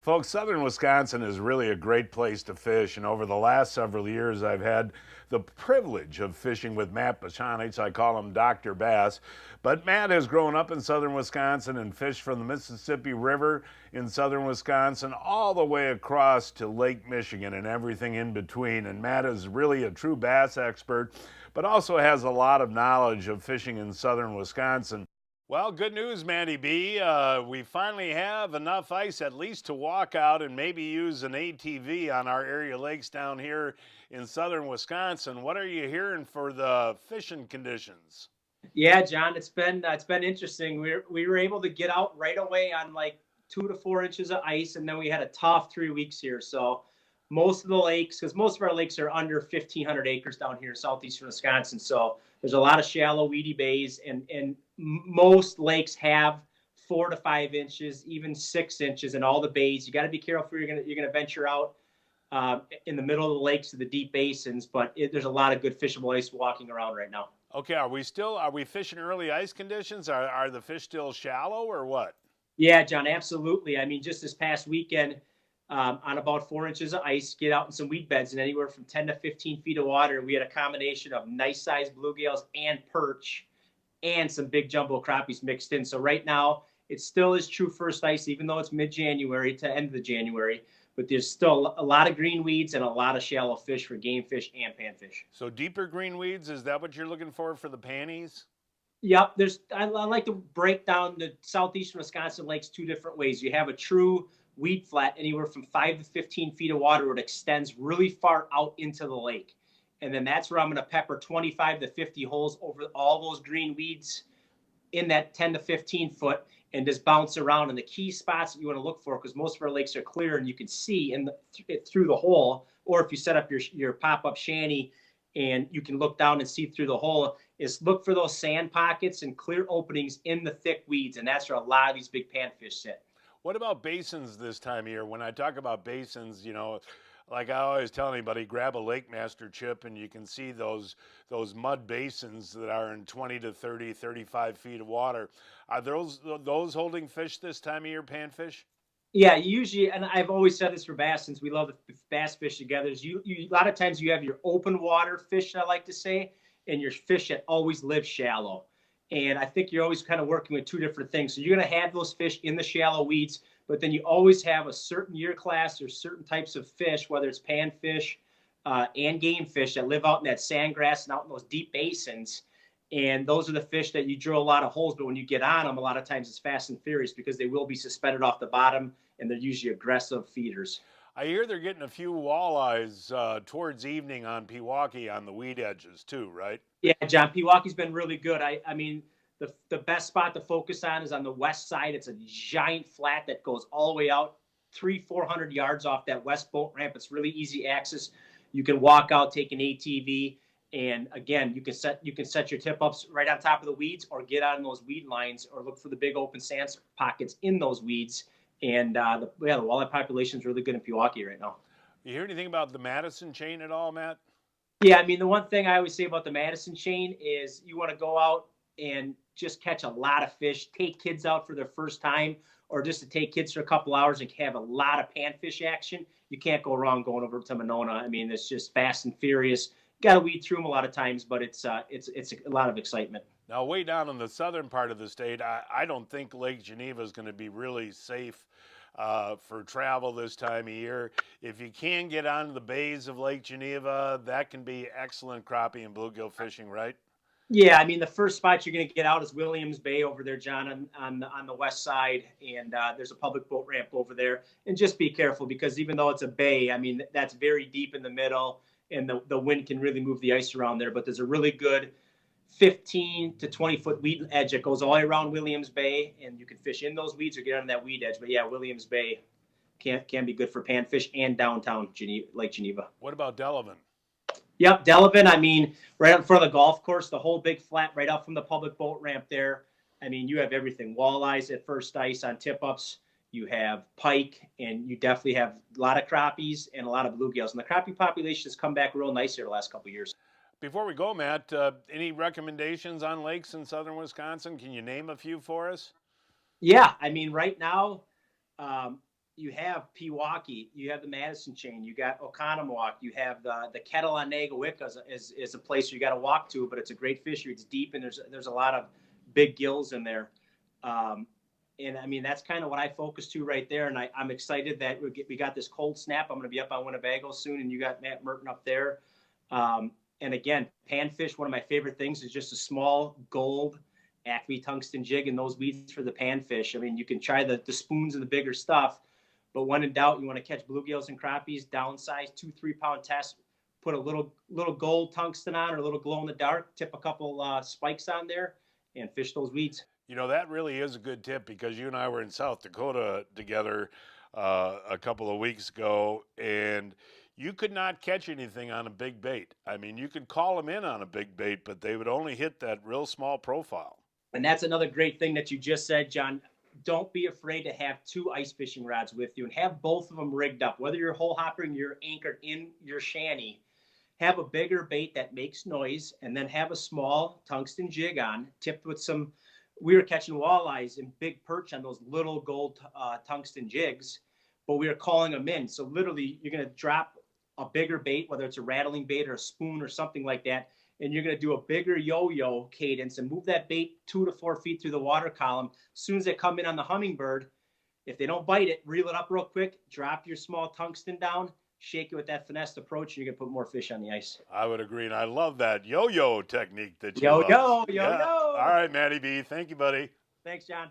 Folks, southern Wisconsin is really a great place to fish, and over the last several years, I've had the privilege of fishing with Matt Bashonich. I call him Dr. Bass. But Matt has grown up in southern Wisconsin and fished from the Mississippi River in southern Wisconsin all the way across to Lake Michigan and everything in between. And Matt is really a true bass expert, but also has a lot of knowledge of fishing in southern Wisconsin. Well, good news, Mandy B. We finally have enough ice at least to walk out and maybe use an ATV on our area lakes down here in southern Wisconsin. What are you hearing for the fishing conditions? Yeah, John, it's been interesting. We were able to get out right away on like 2 to 4 inches of ice, and then we had a tough 3 weeks here. So most of the lakes, because most of our lakes are under 1,500 acres down here in southeastern Wisconsin, so there's a lot of shallow, weedy bays, and most lakes have 4 to 5 inches, even 6 inches in all the bays. You got to be careful. You're gonna venture out in the middle of the lakes to the deep basins, but there's a lot of good fishable ice walking around right now. Okay, are we fishing early ice conditions? Are the fish still shallow or what? Yeah, John, absolutely. I mean, just this past weekend, on about 4 inches of ice, get out in some weed beds and anywhere from 10 to 15 feet of water. We had a combination of nice sized bluegills and perch and some big jumbo crappies mixed in. So right now, it still is true first ice, even though it's mid-January to end of the January. But there's still a lot of green weeds and a lot of shallow fish for game fish and panfish. So deeper green weeds, is that what you're looking for the panties? Yep, I like to break down the southeastern Wisconsin lakes two different ways. You have a true weed flat, anywhere from 5 to 15 feet of water, where it extends really far out into the lake. And then that's where I'm going to pepper 25 to 50 holes over all those green weeds in that 10 to 15 foot and just bounce around. And the key spots that you want to look for, because most of our lakes are clear and you can see through the hole, or if you set up your pop-up shanty and you can look down and see through the hole, is look for those sand pockets and clear openings in the thick weeds. And that's where a lot of these big panfish sit. What about basins this time of year? When I talk about basins, like I always tell anybody, grab a Lake Master chip and you can see those mud basins that are in 20 to 30, 35 feet of water. Are those holding fish this time of year, panfish? Yeah, usually, and I've always said this for bass, since we love to bass fish together, is a lot of times you have your open water fish, I like to say, and your fish that always live shallow. And I think you're always kind of working with two different things. So you're going to have those fish in the shallow weeds, but then you always have a certain year class or certain types of fish, whether it's panfish and game fish, that live out in that sandgrass and out in those deep basins. And those are the fish that you drill a lot of holes, but when you get on them, a lot of times it's fast and furious because they will be suspended off the bottom, and they're usually aggressive feeders. I hear they're getting a few walleyes towards evening on Pewaukee on the weed edges too, right? Yeah, John, Pewaukee's been really good. I mean, the best spot to focus on is on the west side. It's a giant flat that goes all the way out 400 yards off that west boat ramp. It's really easy access. You can walk out, take an ATV, and again, you can set your tip ups right on top of the weeds, or get out in those weed lines, or look for the big open sand pockets in those weeds. And the walleye population is really good in Pewaukee right now. You hear anything about the Madison chain at all, Matt? Yeah, I mean, the one thing I always say about the Madison chain is you want to go out and just catch a lot of fish, take kids out for their first time, or just to take kids for a couple hours and have a lot of panfish action. You can't go wrong going over to Monona. I mean, it's just fast and furious. Got to weed through them a lot of times, but it's a lot of excitement. Now, way down in the southern part of the state, I don't think Lake Geneva is going to be really safe for travel this time of year. If you can get onto the bays of Lake Geneva, that can be excellent crappie and bluegill fishing, right? Yeah, I mean, the first spot you're going to get out is Williams Bay over there, John, on the west side, and there's a public boat ramp over there. And just be careful, because even though it's a bay, I mean, that's very deep in the middle, and the wind can really move the ice around there. But there's a really good 15 to 20 foot weed edge that goes all the way around Williams Bay, and you can fish in those weeds or get on that weed edge. But yeah, Williams Bay can be good for panfish and downtown Lake Geneva. What about Delavan? Yep, Delavan, I mean, right up in front of the golf course, the whole big flat right up from the public boat ramp there. I mean, you have everything. Walleyes at first ice on tip-ups. You have pike, and you definitely have a lot of crappies and a lot of bluegills. And the crappie population has come back real nice here the last couple of years. Before we go, Matt, any recommendations on lakes in southern Wisconsin? Can you name a few for us? Yeah, I mean, right now, you have Pewaukee, you have the Madison chain, you got Oconomowoc, you have the Kettle on Nagawicca is a place you got to walk to, but it's a great fishery. It's deep and there's a lot of big gills in there. And I mean, that's kind of what I focus to right there. And I'm excited that we got this cold snap. I'm going to be up on Winnebago soon, and you got Matt Merton up there. And again, panfish, one of my favorite things is just a small gold Acme tungsten jig and those weeds for the panfish. I mean, you can try the spoons and the bigger stuff, but when in doubt, you want to catch bluegills and crappies, downsize, 2-3 pound test, put a little gold tungsten on or a little glow in the dark, tip a couple spikes on there, and fish those weeds. You know, that really is a good tip because you and I were in South Dakota together a couple of weeks ago, and you could not catch anything on a big bait. I mean, you could call them in on a big bait, but they would only hit that real small profile. And that's another great thing that you just said, John. Don't be afraid to have 2 ice fishing rods with you and have both of them rigged up. Whether you're hole hopping, you're anchored in your shanty, have a bigger bait that makes noise, and then have a small tungsten jig on, tipped with some. We were catching walleyes and big perch on those little gold tungsten jigs, but we were calling them in. So literally, you're going to drop a bigger bait, whether it's a rattling bait or a spoon or something like that, and you're going to do a bigger yo-yo cadence and move that bait 2 to 4 feet through the water column. As soon as they come in on the hummingbird, if they don't bite it, reel it up real quick, drop your small tungsten down, shake it with that finesse approach, and you're going to put more fish on the ice. I would agree, and I love that yo-yo technique that you Yo-yo, love. yo-yo. Yeah. All right, Matty B. Thank you, buddy. Thanks, John.